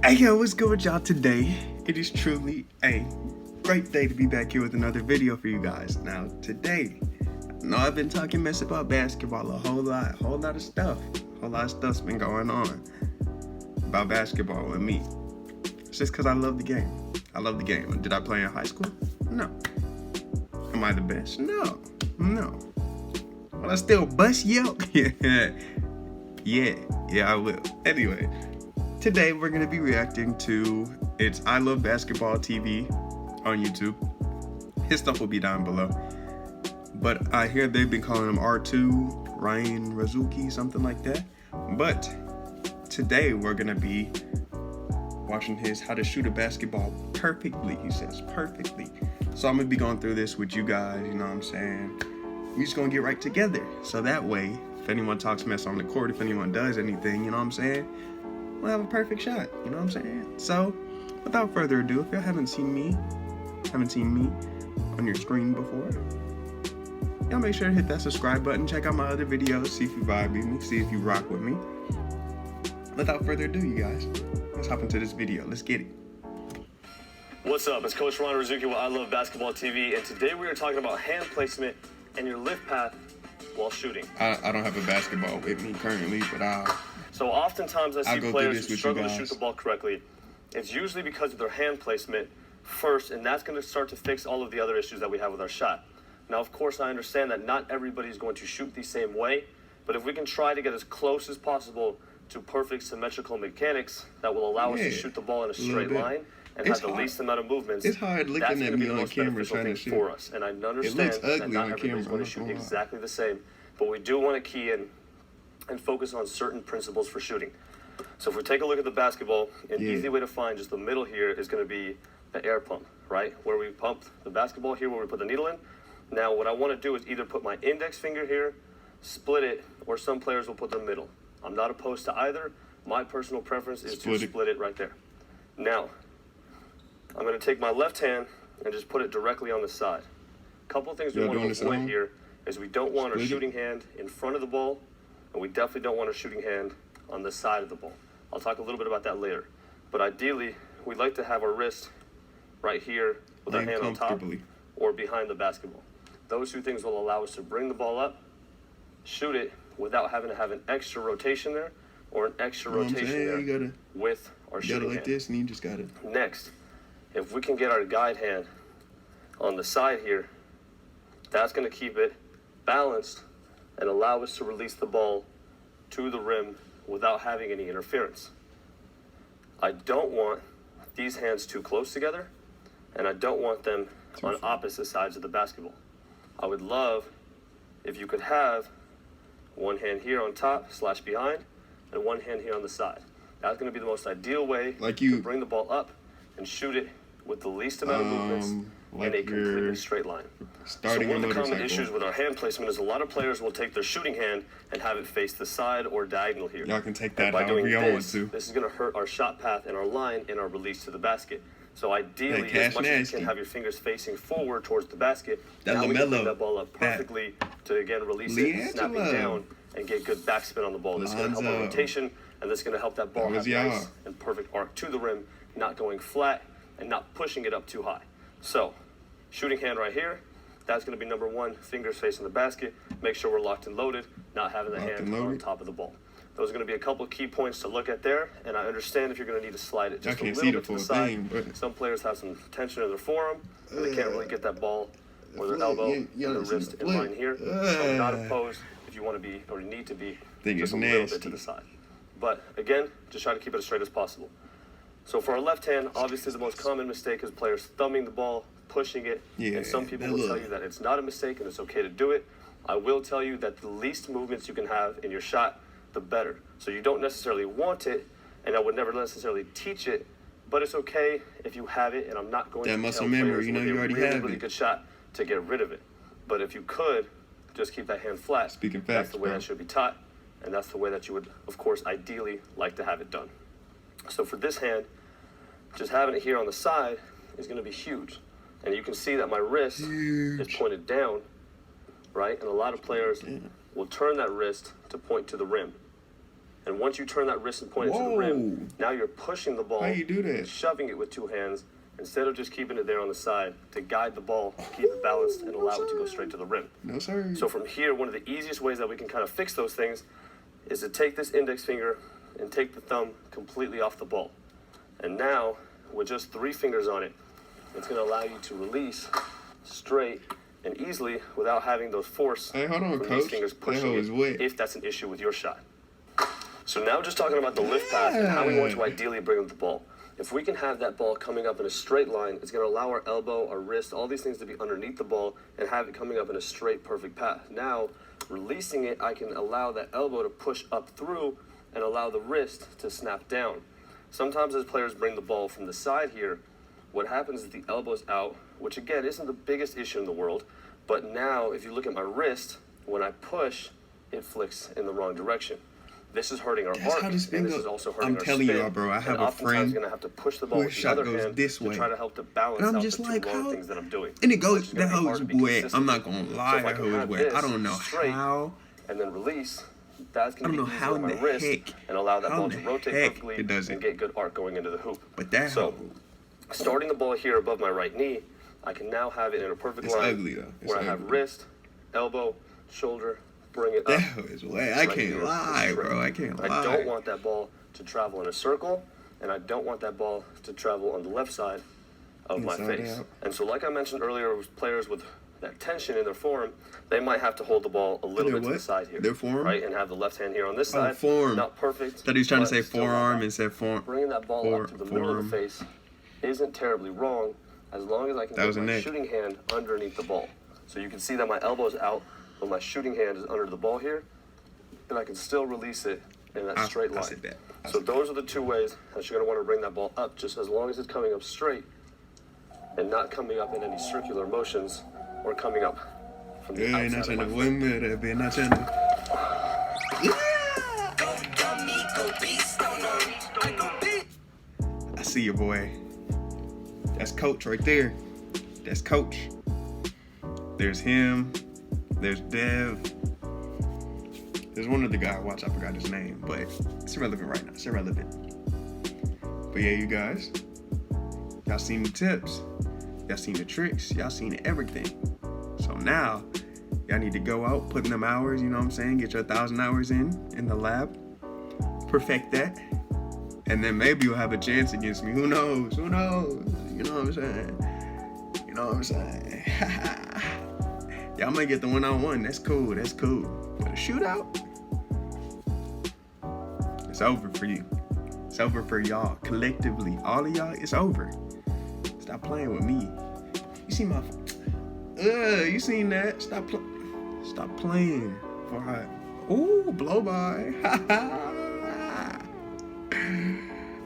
Hey yo, what's good with y'all today? It is truly a great day to be back here with another video for you guys. Now today, I know I've been talking mess about basketball a whole lot of stuff. A whole lot of stuff's been going on about basketball with me. It's just because I love the game. I love the game. Did I play in high school? No. Am I the best? No. But I still bust you. Yeah, I will. Anyway. Today we're going to be reacting to it's ILoveBasketballTV on YouTube. His stuff will be down below. But I hear they've been calling him R2, Ryan Razuki, something like that. But today we're going to be watching his how to shoot a basketball perfectly, he says, perfectly. So I'm going to be going through this with you guys, you know what I'm saying? We're just going to get right together. So that way, if anyone talks mess on the court, if anyone does anything, you know what I'm saying? We'll have a perfect shot, you know what I'm saying? So, without further ado, if you haven't seen me on your screen before, y'all make sure to hit that subscribe button, check out my other videos, see if you vibe with me, see if you rock with me. Without further ado, you guys, let's hop into this video. Let's get it. What's up? It's Coach Ron Razuki with ILoveBasketballTV, and today we are talking about hand placement and your lift path while shooting. I don't have a basketball with me currently, but So oftentimes I see players who struggle to shoot the ball correctly. It's usually because of their hand placement first, and that's going to start to fix all of the other issues that we have with our shot. Now, of course, I understand that not everybody is going to shoot the same way, but if we can try to get as close as possible to perfect symmetrical mechanics that will allow us to shoot the ball in a straight line and have the least amount of movements, it's hard looking at me on camera trying to shoot for us. And I understand that not everybody's going to shoot exactly the same, but we do want to key in and focus on certain principles for shooting. So if we take a look at the basketball, an easy way to find just the middle here is going to be the air pump, right? Where we pump the basketball here, where we put the needle in. Now what I want to do is either put my index finger here, split it, or some players will put the middle. I'm not opposed to either. My personal preference is to split it right there. Now, I'm going to take my left hand and just put it directly on the side. A couple of things we want to avoid here is we don't want our shooting hand in front of the ball, and we definitely don't want a shooting hand on the side of the ball. I'll talk a little bit about that later. But ideally, we'd like to have our wrist right here with our hand on top or behind the basketball. Those two things will allow us to bring the ball up, shoot it without having to have an extra rotation there or an extra rotation there with our shooting hand. This, and you just got it. Next, if we can get our guide hand on the side here, that's going to keep it balanced and allow us to release the ball to the rim without having any interference. I don't want these hands too close together, and I don't want them on opposite sides of the basketball. I would love if you could have one hand here on top / behind and one hand here on the side. That's going to be the most ideal way to bring the ball up and shoot it with the least amount of movements in a completely straight line. So one of the common issues with our hand placement is a lot of players will take their shooting hand and have it face the side or diagonal here. Y'all can take that however y'all want to. This is going to hurt our shot path and our line and our release to the basket. So ideally, as much as you can have your fingers facing forward towards the basket, now we can bring that ball up perfectly to, again, release it, snap it down, and get good backspin on the ball. This is going to help our rotation, and this is going to help that ball have nice and perfect arc to the rim, not going flat and not pushing it up too high. So, shooting hand right here, that's going to be number one, fingers facing the basket. Make sure we're locked and loaded, not having the hand on top of the ball. Those are going to be a couple of key points to look at there, and I understand if you're going to need to slide it just a little bit to the side. Some players have some tension in their forearm, and they can't really get that ball or their elbow and their wrist in line here. So I'm not opposed if you want to be or need to be just a little bit to the side. But again, just try to keep it as straight as possible. So for our left hand, obviously the most common mistake is players thumbing the ball, pushing it, and some people will tell you that it's not a mistake and it's okay to do it. I will tell you that the least movements you can have in your shot, the better. So you don't necessarily want it, and I would never necessarily teach it, but it's okay if you have it, and I'm not going to tell players with a really good shot to get rid of it. But if you could, just keep that hand flat. That's the way that should be taught, and that's the way that you would, of course, ideally like to have it done. So for this hand, just having it here on the side is going to be huge. And you can see that my wrist is pointed down, right? And a lot of players will turn that wrist to point to the rim. And once you turn that wrist and point it to the rim, now you're pushing the ball. How you do that? Shoving it with two hands instead of just keeping it there on the side to guide the ball, keep it balanced, and allow it to go straight to the rim. No, sir. So from here, one of the easiest ways that we can kind of fix those things is to take this index finger and take the thumb completely off the ball. And now, with just 3 fingers on it, it's going to allow you to release straight and easily without having those force from these fingers pushing it, if that's an issue with your shot. So now just talking about the lift path and how we want to ideally bring up the ball. If we can have that ball coming up in a straight line, it's going to allow our elbow, our wrist, all these things to be underneath the ball and have it coming up in a straight, perfect path. Now, releasing it, I can allow that elbow to push up through and allow the wrist to snap down. Sometimes as players bring the ball from the side here, what happens is the elbow's out, which again isn't the biggest issue in the world, but now if you look at my wrist, when I push, it flicks in the wrong direction. This is hurting our arc, and this is also hurting our spin. I'm telling you, bro, I have a friend going to have to push the ball with the other hand this way to try to help to balance out the 2 wrong things that I'm doing. And it goes, that hose wet. I'm not going to lie, that hose wet. I don't know how. And then release. That's going to be easy on my wrist and allow that ball to rotate perfectly and get good arc going into the hoop. But that so, starting the ball here above my right knee, I can now have it in a perfect line where I have wrist, elbow, shoulder, bring it up. That is way. I can't lie, bro. I can't lie. I don't want that ball to travel in a circle, and I don't want that ball to travel on the left side of my face. And so, like I mentioned earlier, with players with that tension in their forearm, they might have to hold the ball a little bit to the side here. Their forearm? Right, and have the left hand here on this side. Forearm. Not perfect. Thought he was trying to say forearm and said forearm. Bringing that ball up to the middle of the face isn't terribly wrong, as long as I can get my shooting hand underneath the ball. So you can see that my elbow is out, but my shooting hand is under the ball here, and I can still release it in that straight line. So those are the 2 ways that you're going to want to bring that ball up, just as long as it's coming up straight and not coming up in any circular motions or coming up from the outside of my face. I see you, boy. That's Coach right there. That's Coach. There's him. There's Dev. There's one other guy I watch. I forgot his name, but it's irrelevant right now. It's irrelevant. But yeah, you guys. Y'all seen the tips. Y'all seen the tricks. Y'all seen everything. So now, y'all need to go out, put in them hours, you know what I'm saying? Get your 1,000 hours in the lab. Perfect that. And then maybe you'll have a chance against me. Who knows? Who knows? You know what I'm saying? You know what I'm saying? Y'all might get the 1-on-1. That's cool. That's cool. But a shootout? It's over for you. It's over for y'all. Collectively. All of y'all, it's over. Stop playing with me. You see my... you seen that? Stop playing. Ooh, blow by.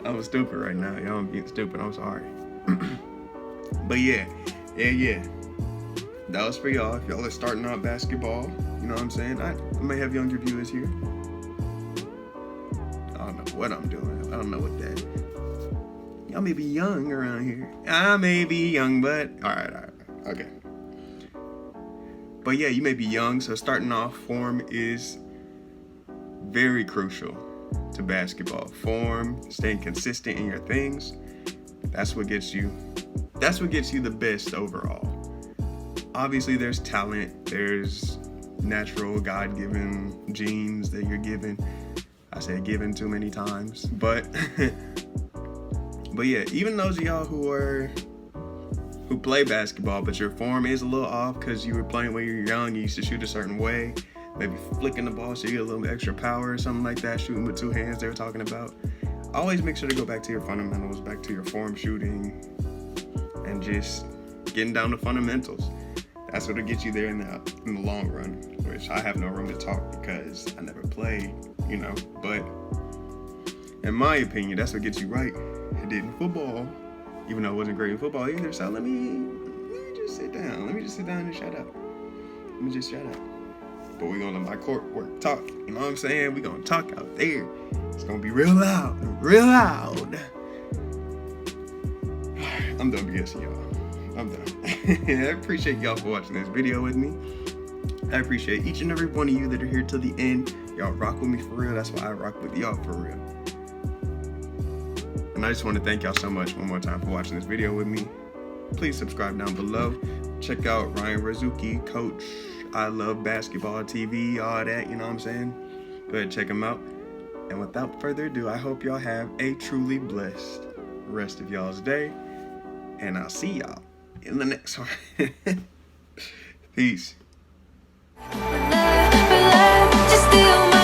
I'm stupid right now. Y'all, I'm being stupid. I'm sorry. But yeah. That was for y'all. If y'all are starting out basketball, you know what I'm saying? I may have younger viewers here. I don't know what I'm doing. I don't know what that. Y'all may be young around here. I may be young, but all right. Okay. But yeah, you may be young, so starting off, form is very crucial to basketball. Form, staying consistent in your things, that's what gets you the best overall. Obviously, there's talent, there's natural God-given genes that you're given. I said given too many times, but yeah, even those of y'all who play basketball, but your form is a little off because you were playing when you were young, you used to shoot a certain way, maybe flicking the ball so you get a little extra power or something like that, shooting with 2 hands they were talking about. Always make sure to go back to your fundamentals, back to your form shooting, and just getting down to fundamentals. That's what'll get you there in the long run, which I have no room to talk because I never played, you know. But in my opinion, that's what gets you right. It did in football, even though I wasn't great in football either. So let me just sit down. Let me just sit down and shut up. Let me just shut up. But we're gonna let my court work talk. You know what I'm saying? We're gonna talk out there. It's gonna be real loud, real loud. I'm done BSing y'all. I'm done. I appreciate y'all for watching this video with me. I appreciate each and every one of you that are here till the end. Y'all rock with me for real. That's why I rock with y'all for real. And I just want to thank y'all so much one more time for watching this video with me. Please subscribe down below. Check out Ryan Razuki, Coach, I Love Basketball TV, all that, you know what I'm saying? Go ahead and check him out. And without further ado, I hope y'all have a truly blessed rest of y'all's day. And I'll see y'all in the next one. Peace. Just steal my